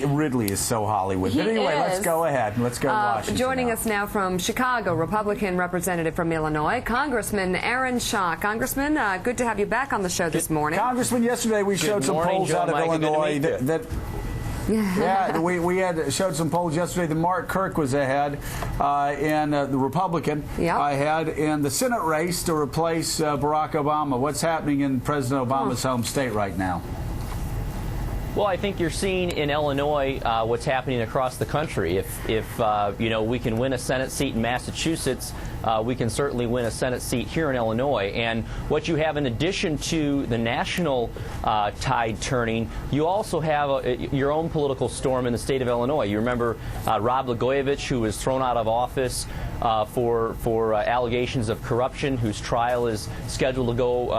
Ridley is so Hollywood. But anyway, let's go ahead. Let's go to Washington. Joining us now from Chicago, Republican representative from Illinois, Congressman Aaron Schock. Congressman, good to have you back on the show this morning. Congressman, yesterday we showed some polls out of Illinois that yeah, we had showed some polls yesterday that Mark Kirk was ahead, and the Republican ahead in the Senate race to replace Barack Obama. What's happening in President Obama's home state right now? Well, I think you're seeing in Illinois what's happening across the country. If you know, we can win a Senate seat in Massachusetts, we can certainly win a Senate seat here in Illinois. And what you have in addition to the national tide turning, you also have your own political storm in the state of Illinois. You remember Rod Blagojevich, who was thrown out of office for allegations of corruption, whose trial is scheduled to go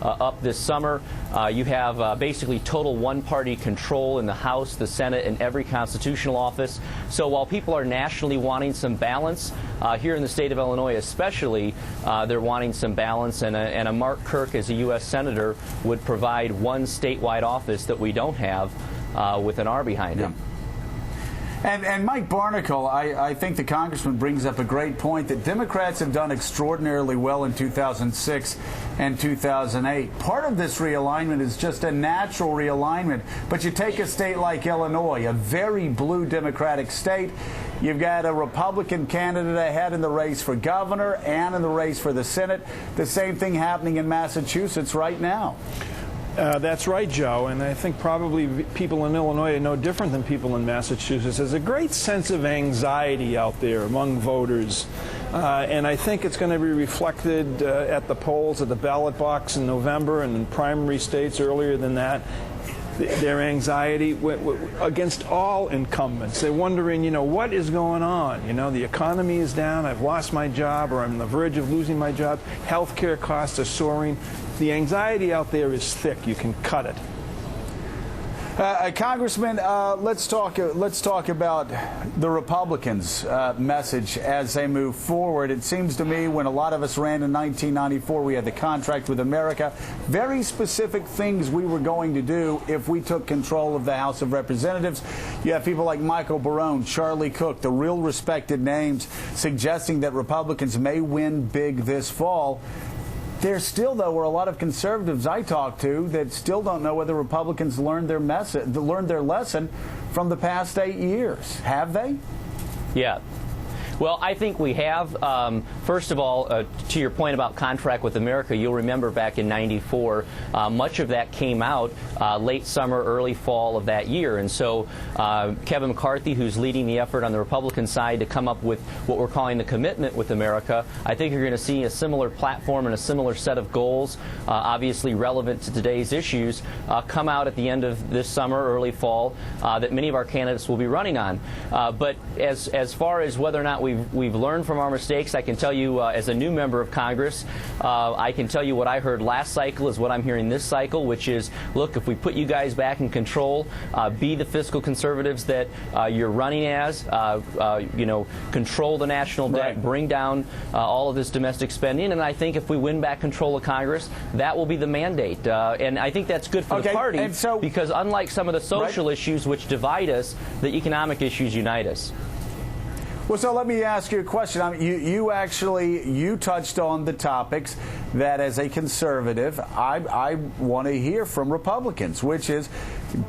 up this summer. You have basically total one-party control in the House, the Senate, and every constitutional office. So while people are nationally wanting some balance, here in the state of Illinois especially, they're wanting some balance, and a Mark Kirk as a U.S. Senator would provide one statewide office that we don't have with an R behind him. And Mike Barnicle, I think the congressman brings up a great point that Democrats have done extraordinarily well in 2006 and 2008. Part of this realignment is just a natural realignment. But you take a state like Illinois, a very blue Democratic state, you've got a Republican candidate ahead in the race for governor and in the race for the Senate. The same thing happening in Massachusetts right now. That's right, Joe, and I think probably people in Illinois are no different than people in Massachusetts. There's a great sense of anxiety out there among voters, and I think it's going to be reflected at the polls, at the ballot box in November, and in primary states earlier than that. Their anxiety against all incumbents. They're wondering, you know, what is going on? You know, the economy is down, I've lost my job, or I'm on the verge of losing my job. Healthcare costs are soaring. The anxiety out there is thick. You can cut it. Congressman, let's talk about the Republicans' message as they move forward. It seems to me when a lot of us ran in 1994, we had the contract with America, very specific things we were going to do if we took control of the House of Representatives. You have people like Michael Barone, Charlie Cook, the real respected names, suggesting that Republicans may win big this fall. There still, though, were a lot of conservatives I talked to that still don't know whether Republicans learned their lesson from the past 8 years. Have they? Yeah. Well, I think we have. First of all, to your point about contract with America, you'll remember back in '94, much of that came out late summer, early fall of that year. And so Kevin McCarthy, who's leading the effort on the Republican side to come up with what we're calling the commitment with America, I think you're going to see a similar platform and a similar set of goals, obviously relevant to today's issues, come out at the end of this summer, early fall, that many of our candidates will be running on. But as far as whether or not we've learned from our mistakes, I can tell you as a new member of Congress, I can tell you what I heard last cycle is what I'm hearing this cycle, which is, look, if we put you guys back in control, be the fiscal conservatives that you're running as, you know, control the national debt, bring down all of this domestic spending, and I think if we win back control of Congress, that will be the mandate. And I think that's good for the party, because unlike some of the social issues which divide us, the economic issues unite us. Well, so let me ask you a question. I mean, you touched on the topics that, as a conservative, I want to hear from Republicans, which is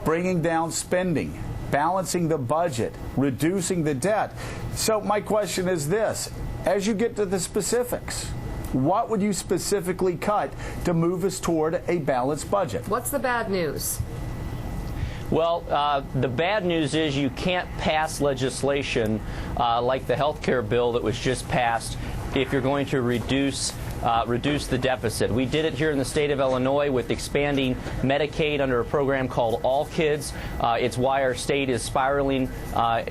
bringing down spending, balancing the budget, reducing the debt. So my question is this: as you get to the specifics, what would you specifically cut to move us toward a balanced budget? What's the bad news? Well, the bad news is you can't pass legislation like the health care bill that was just passed if you're going to reduce the deficit. We did it here in the state of Illinois with expanding Medicaid under a program called All Kids. It's why our state is spiraling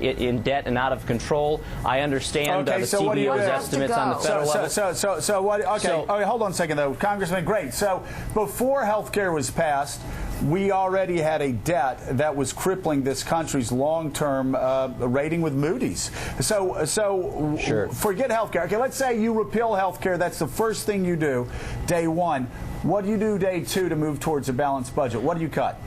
in debt and out of control. I understand the CBO's estimates on the federal level. So what? Okay, hold on a second, though. Congressman, great. So before health care was passed, we already had a debt that was crippling this country's long-term rating with Moody's. So sure. Forget health care. Okay, let's say you repeal health care. That's the first thing you do, day one. What do you do day two to move towards a balanced budget? What do you cut?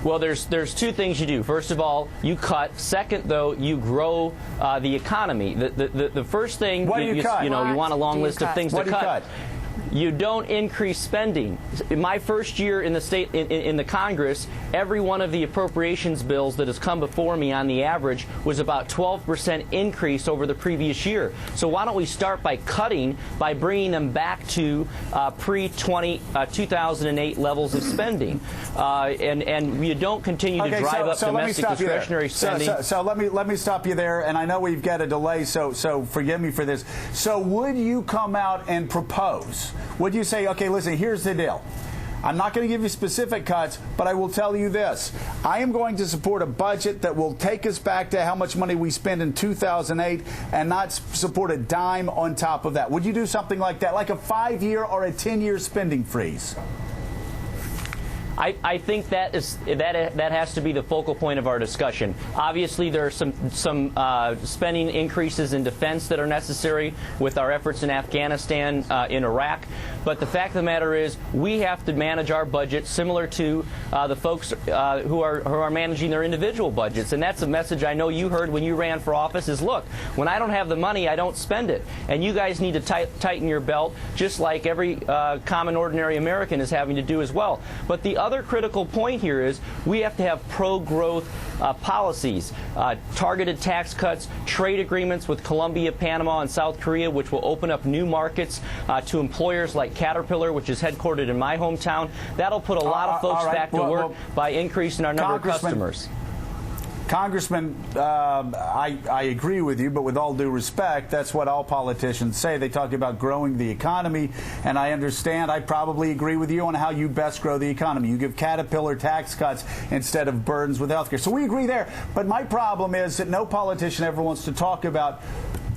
Well, there's two things you do. First of all, you cut. Second, though, you grow the economy. The first thing what do you cut? You want a long list of things what to do you cut. You don't increase spending. In my first year in the state, in the Congress, every one of the appropriations bills that has come before me on the average was about 12% increase over the previous year. So why don't we start by cutting, by bringing them back to pre-2008 levels of spending, and you don't continue to drive up domestic discretionary spending. So let me stop you there, and I know we've got a delay, so forgive me for this. So would you come out and propose? Would you say, okay, listen, here's the deal. I'm not going to give you specific cuts, but I will tell you this. I am going to support a budget that will take us back to how much money we spent in 2008 and not support a dime on top of that. Would you do something like that, like a 5-year or a 10-year spending freeze? I think that has to be the focal point of our discussion. Obviously, there are some spending increases in defense that are necessary with our efforts in Afghanistan, in Iraq. But the fact of the matter is, we have to manage our budget similar to the folks who are managing their individual budgets. And that's a message I know you heard when you ran for office: is look, when I don't have the money, I don't spend it. And you guys need to tighten your belt, just like every common ordinary American is having to do as well. But the other critical point here is we have to have pro-growth policies, targeted tax cuts, trade agreements with Colombia, Panama, and South Korea, which will open up new markets to employers like Caterpillar, which is headquartered in my hometown. That'll put a lot of folks back to work by increasing our number of customers. Congressman, I agree with you, but with all due respect, that's what all politicians say. They talk about growing the economy, and I understand. I probably agree with you on how you best grow the economy. You give Caterpillar tax cuts instead of burdens with health care. So we agree there. But my problem is that no politician ever wants to talk about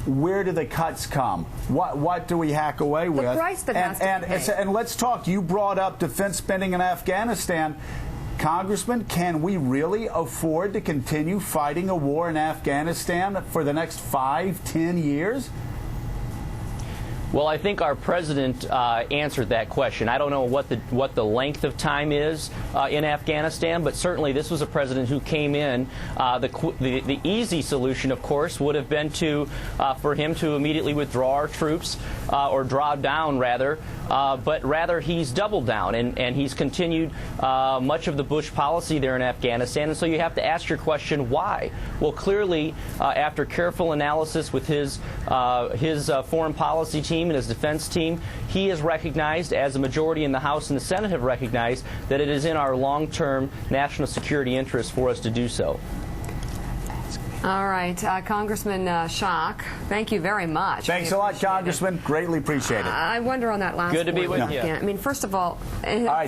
where do the cuts come? What do we hack away with? The price that has to be paid. And let's talk. You brought up defense spending in Afghanistan. Congressman, can we really afford to continue fighting a war in Afghanistan for the next 5-10 years? Well, I think our president answered that question. I don't know what the length of time is in Afghanistan, but certainly this was a president who came in. The easy solution, of course, would have been for him to immediately withdraw our troops, or draw down, rather. But rather, he's doubled down, and he's continued much of the Bush policy there in Afghanistan. And so you have to ask your question, why? Well, clearly, after careful analysis with his foreign policy team and his defense team, he has recognized, as a majority in the House and the Senate have recognized, that it is in our long-term national security interest for us to do so. All right, Congressman Schock, thank you very much. Thanks a lot, Congressman. Greatly appreciate it. I wonder on that last Good to be point. with you. I mean, first of all, all right.